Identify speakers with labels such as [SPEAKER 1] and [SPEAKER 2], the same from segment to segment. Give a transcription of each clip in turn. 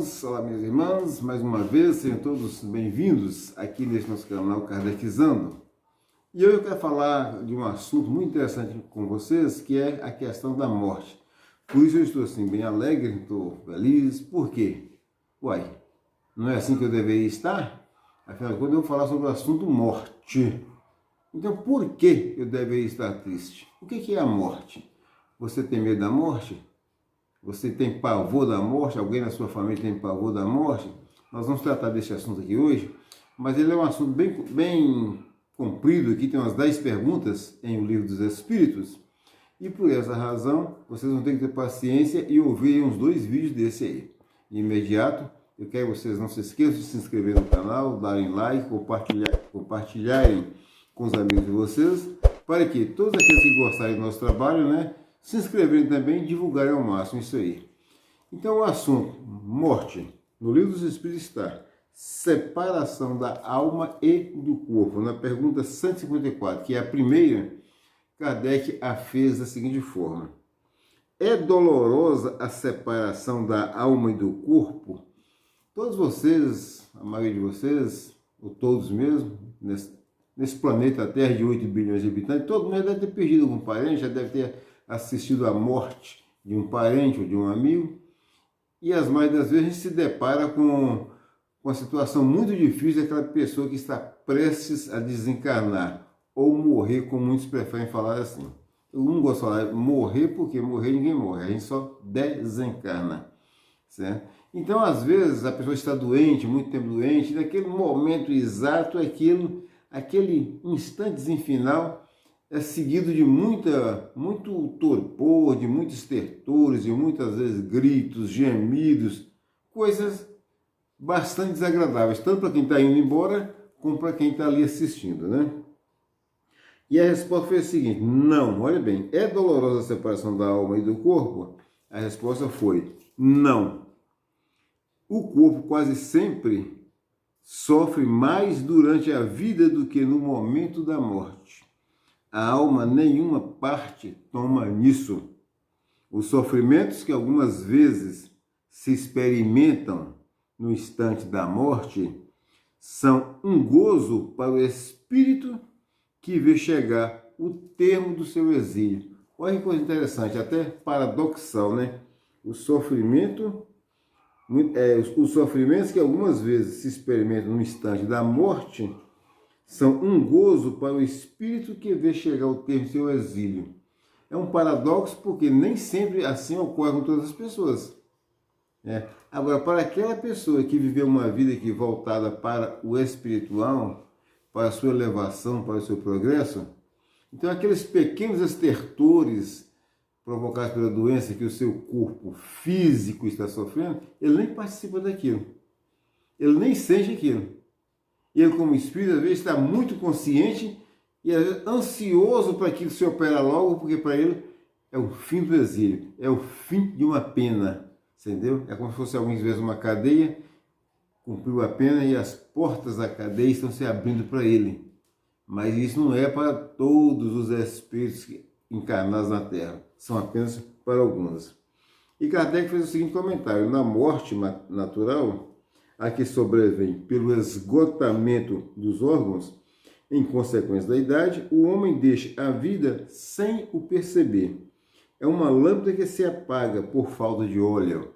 [SPEAKER 1] irmãos, olá minhas irmãs, mais uma vez, sejam todos bem-vindos aqui nesse nosso canal Kardecizando. E hoje eu quero falar de um assunto muito interessante com vocês, que é a questão da morte. Por isso eu estou assim, bem alegre, estou feliz. Por quê? Uai, não é assim que eu deveria estar? Afinal de contas eu vou falar sobre o assunto morte. Então por que eu deveria estar triste? O que é a morte? Você tem medo da morte? Você tem pavor da morte? Alguém na sua família tem pavor da morte? Nós vamos tratar desse assunto aqui hoje, mas ele é um assunto bem comprido, aqui tem umas 10 perguntas em O Livro dos Espíritos, e por essa razão, vocês vão ter que ter paciência e ouvir uns 2 vídeos desse aí. De imediato, eu quero que vocês não se esqueçam de se inscrever no canal, darem like, compartilharem com os amigos de vocês, para que todos aqueles que gostarem do nosso trabalho, né, se inscreverem também e divulgarem ao máximo isso aí. Então o assunto, morte, no Livro dos Espíritos está separação da alma e do corpo. Na pergunta 154, que é a primeira, Kardec a fez da seguinte forma: é dolorosa a separação da alma e do corpo? Todos vocês, a maioria de vocês, ou todos mesmo, nesse planeta Terra de 8 bilhões de habitantes, todo mundo já deve ter perdido algum parente, já deve ter assistido à morte de um parente ou de um amigo, e as mais das vezes a gente se depara com uma situação muito difícil daquela pessoa que está prestes a desencarnar, ou morrer, como muitos preferem falar assim. Eu não gosto de falar morrer, porque morrer ninguém morre, a gente só desencarna, certo? Então, às vezes, a pessoa está doente, muito tempo doente, e naquele momento exato, aquele instantezinho final, é seguido de muito torpor, de muitos estertores, de muitas vezes gritos, gemidos, coisas bastante desagradáveis, tanto para quem está indo embora, como para quem está ali assistindo, né? E a resposta foi a seguinte: não, olha bem, é dolorosa a separação da alma e do corpo? A resposta foi não. O corpo quase sempre sofre mais durante a vida do que no momento da morte. A alma nenhuma parte toma nisso. Os sofrimentos que algumas vezes se experimentam no instante da morte são um gozo para o espírito que vê chegar o termo do seu exílio. Olha que coisa interessante, até paradoxal, né? Os sofrimentos que algumas vezes se experimentam no instante da morte são um gozo para o espírito que vê chegar o termo do seu exílio. É um paradoxo porque nem sempre assim ocorre com todas as pessoas. Agora, para aquela pessoa que viveu uma vida aqui voltada para o espiritual, para a sua elevação, para o seu progresso, então aqueles pequenos estertores provocados pela doença que o seu corpo físico está sofrendo, ele nem participa daquilo. Ele nem sente aquilo. Ele, como espírito, às vezes está muito consciente e às vezes ansioso para que aquilo se opera logo, porque para ele é o fim do exílio, é o fim de uma pena, entendeu? É como se fosse algumas vezes uma cadeia, cumpriu a pena e as portas da cadeia estão se abrindo para ele. Mas isso não é para todos os espíritos encarnados na Terra, são apenas para alguns. E Kardec fez o seguinte comentário: na morte natural, a que sobrevém pelo esgotamento dos órgãos, em consequência da idade, o homem deixa a vida sem o perceber. É uma lâmpada que se apaga por falta de óleo.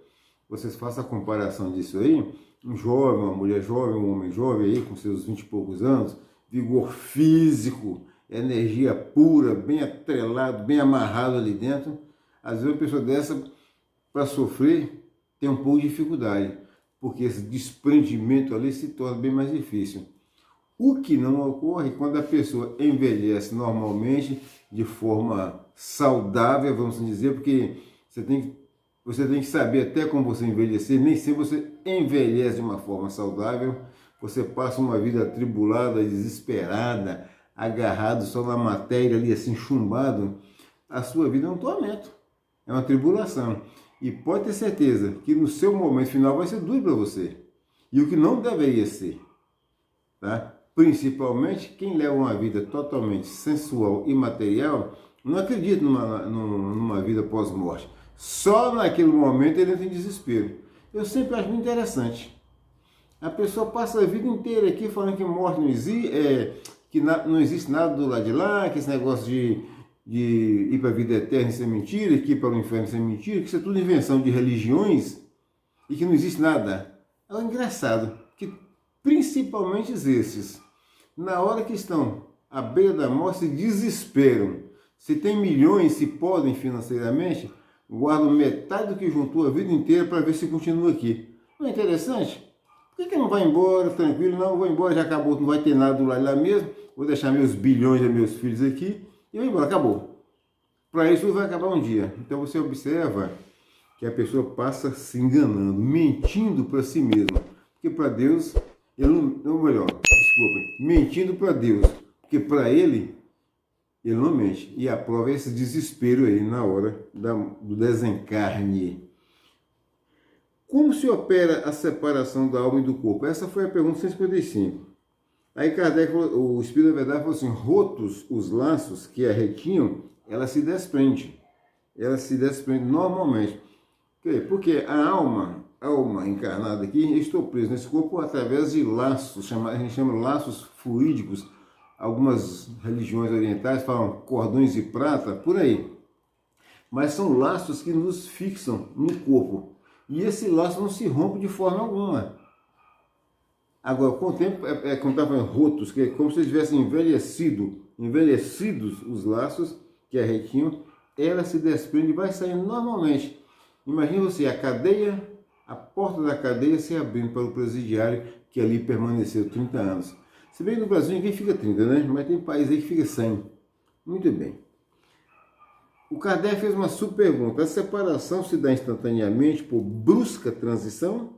[SPEAKER 1] Vocês façam a comparação disso aí, um jovem, uma mulher jovem, um homem jovem aí, com seus 20 e poucos anos, vigor físico, energia pura, bem atrelado, bem amarrado ali dentro. Às vezes uma pessoa dessa, para sofrer, tem um pouco de dificuldade, porque esse desprendimento ali se torna bem mais difícil. O que não ocorre quando a pessoa envelhece normalmente, de forma saudável, vamos dizer, porque você tem que saber até como você envelhecer, nem sempre você envelhece de uma forma saudável, você passa uma vida atribulada, desesperada, agarrado só na matéria ali, assim, chumbado. A sua vida é um tormento, é uma tribulação. E pode ter certeza que no seu momento final vai ser duro para você. E o que não deveria ser, tá? Principalmente quem leva uma vida totalmente sensual e material, não acredita numa vida pós-morte. Só naquele momento ele entra em desespero. Eu sempre acho muito interessante. A pessoa passa a vida inteira aqui falando que morte não existe, que não existe nada do lado de lá, que esse negócio de ir para a vida eterna isso é mentira, que ir para o inferno isso é mentira, que isso é tudo invenção de religiões e que não existe nada. É engraçado que principalmente esses, na hora que estão à beira da morte, se desesperam. Se tem milhões, se podem financeiramente, guardam metade do que juntou a vida inteira para ver se continua aqui. Não é interessante? Por que não vai embora, tranquilo? Não, vou embora, já acabou, não vai ter nada do lado lá mesmo, vou deixar meus bilhões de meus filhos aqui e vou embora, acabou. Para isso vai acabar um dia. Então você observa que a pessoa passa se enganando, mentindo para si mesma. Porque para Deus, ele não, melhor, desculpem, mentindo para Deus, porque para ele não mente. E a prova é esse desespero aí na hora do desencarne. Como se opera a separação da alma e do corpo? Essa foi a pergunta 155. Aí Kardec, o Espírito da Verdade, falou assim, rotos os laços que a retinham, ela se desprende. Ela se desprende normalmente. Porque a alma encarnada aqui, eu estou preso nesse corpo através de laços, a gente chama laços fluídicos. Algumas religiões orientais falam cordões de prata, por aí. Mas são laços que nos fixam no corpo. E esse laço não se rompe de forma alguma. Agora, com o tempo, como estava falando, rotos, que é como se tivessem envelhecidos os laços que a retinham, ela se desprende e vai saindo normalmente. Imagina você, a porta da cadeia se abrindo para o presidiário que ali permaneceu 30 anos. Se bem que no Brasil ninguém fica 30, né? Mas tem país aí que fica 100. Muito bem. O Kardec fez uma subpergunta. A separação se dá instantaneamente por brusca transição?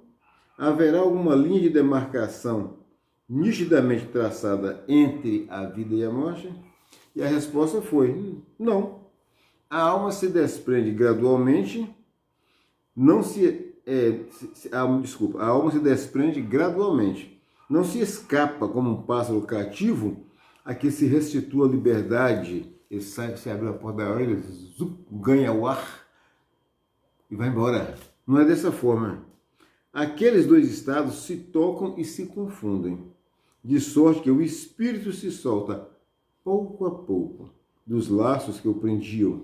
[SPEAKER 1] Haverá alguma linha de demarcação nitidamente traçada entre a vida e a morte? E a resposta foi, não. A alma se desprende gradualmente, a alma se desprende gradualmente. Não se escapa como um pássaro cativo a que se restitua a liberdade. Ele sai, você abre a porta da orelha, ele ganha o ar e vai embora. Não é dessa forma. Aqueles dois estados se tocam e se confundem, de sorte que o espírito se solta pouco a pouco dos laços que o prendiam.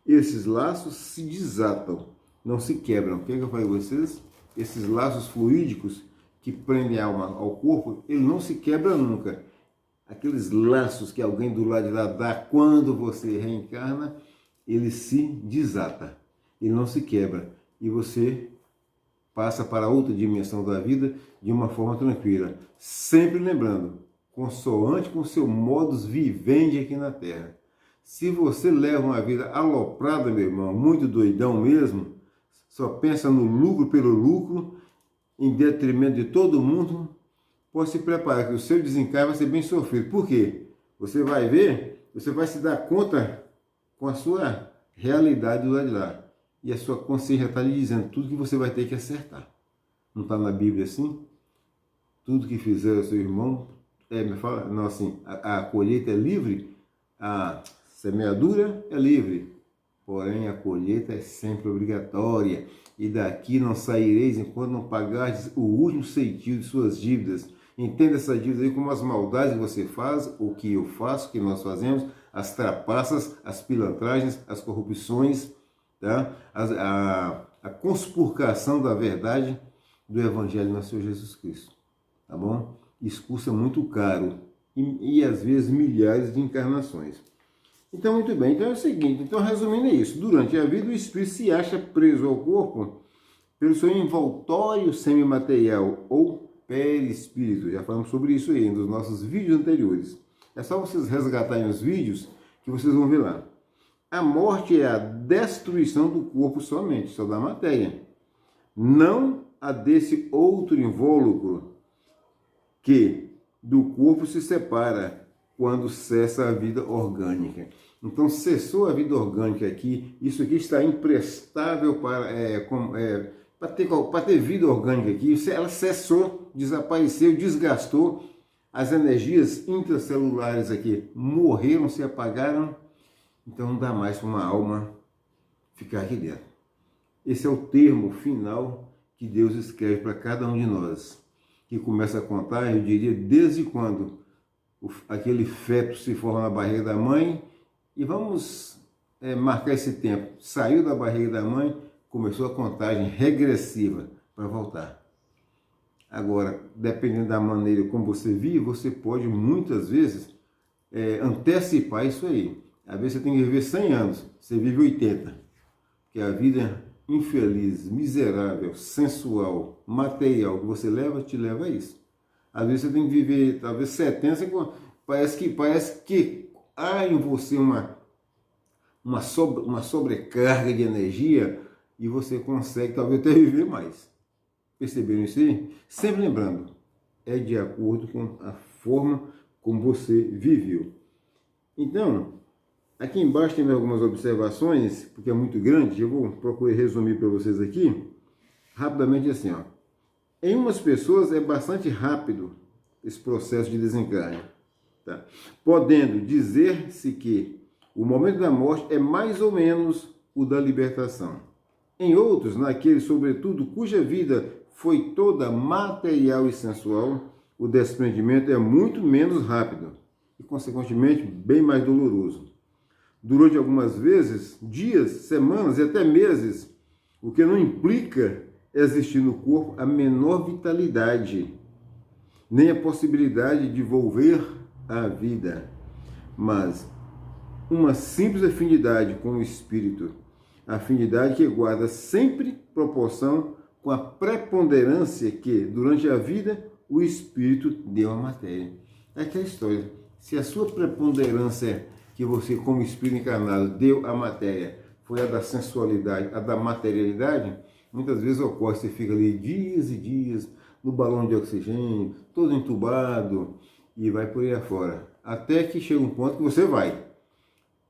[SPEAKER 1] Esses laços se desatam, não se quebram. O que eu falei a vocês? Esses laços fluídicos que prendem a alma ao corpo, ele não se quebra nunca. Aqueles laços que alguém do lado de lá dá quando você reencarna, ele se desata, ele não se quebra. E você passa para outra dimensão da vida de uma forma tranquila. Sempre lembrando, consoante com seu modus vivendi aqui na Terra. Se você leva uma vida aloprada, meu irmão, muito doidão mesmo, só pensa no lucro pelo lucro, em detrimento de todo mundo, pode se preparar que o seu desencarne vai ser bem sofrido. Por quê? Você vai ver, você vai se dar conta com a sua realidade do lado de lá. E a sua consciência está lhe dizendo tudo que você vai ter que acertar. Não está na Bíblia assim? Tudo que fizer o seu irmão, me fala, não, assim, a colheita é livre, a semeadura é livre, porém a colheita é sempre obrigatória. E daqui não saireis enquanto não pagardes o último ceitil de suas dívidas. Entenda essa dívida aí como as maldades que você faz, o que eu faço, o que nós fazemos, as trapaças, as pilantragens, as corrupções, tá? A conspurcação da verdade do Evangelho do nosso Senhor Jesus Cristo. Tá bom? Isso custa muito caro e às vezes milhares de encarnações. Então, muito bem. Então é o seguinte, então resumindo é isso. Durante a vida o espírito se acha preso ao corpo pelo seu envoltório semimaterial ou perispírito. Já falamos sobre isso aí nos nossos vídeos anteriores. É só vocês resgatarem os vídeos que vocês vão ver lá. A morte é a destruição do corpo somente, só da matéria. Não a desse outro invólucro que do corpo se separa quando cessa a vida orgânica. Então, cessou a vida orgânica aqui, isso aqui está imprestável para ter vida orgânica aqui, ela cessou, desapareceu, desgastou, as energias intracelulares aqui morreram, se apagaram, então não dá mais para uma alma ficar aqui dentro. Esse é o termo final que Deus escreve para cada um de nós, que começa a contar, eu diria, desde quando aquele feto se forma na barriga da mãe, e vamos marcar esse tempo. Saiu da barriga da mãe, começou a contagem regressiva para voltar. Agora, dependendo da maneira como você vive, você pode muitas vezes antecipar isso aí. Às vezes você tem que viver 100 anos, você vive 80. Porque a vida infeliz, miserável, sensual, material que você leva, te leva a isso. Às vezes você tem que viver talvez 70, parece que há em você uma sobrecarga de energia e você consegue talvez até viver mais. Perceberam isso aí? Sempre lembrando, é de acordo com a forma como você viveu. Então, aqui embaixo tem algumas observações, porque é muito grande, eu vou procurar resumir para vocês aqui, rapidamente assim, ó. Em umas pessoas é bastante rápido esse processo de desencarne, tá? Podendo dizer-se que o momento da morte é mais ou menos o da libertação. Em outros, naqueles, sobretudo, cuja vida foi toda material e sensual, o desprendimento é muito menos rápido e, consequentemente, bem mais doloroso. Durante algumas vezes, dias, semanas e até meses, o que não implica existir no corpo a menor vitalidade, nem a possibilidade de volver à vida, mas uma simples afinidade com o espírito, afinidade que guarda sempre proporção com a preponderância que, durante a vida, o espírito deu à matéria. É aquela história, se a sua preponderância que você, como espírito encarnado, deu à matéria, foi a da sensualidade, a da materialidade, muitas vezes ocorre, você fica ali dias e dias no balão de oxigênio, todo entubado, e vai por aí afora. Até que chega um ponto que você vai,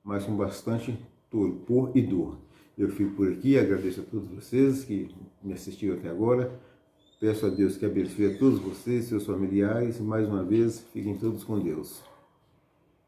[SPEAKER 1] mas com bastante torpor e dor. Eu fico por aqui, agradeço a todos vocês que me assistiram até agora. Peço a Deus que abençoe a todos vocês, seus familiares. Mais uma vez, fiquem todos com Deus.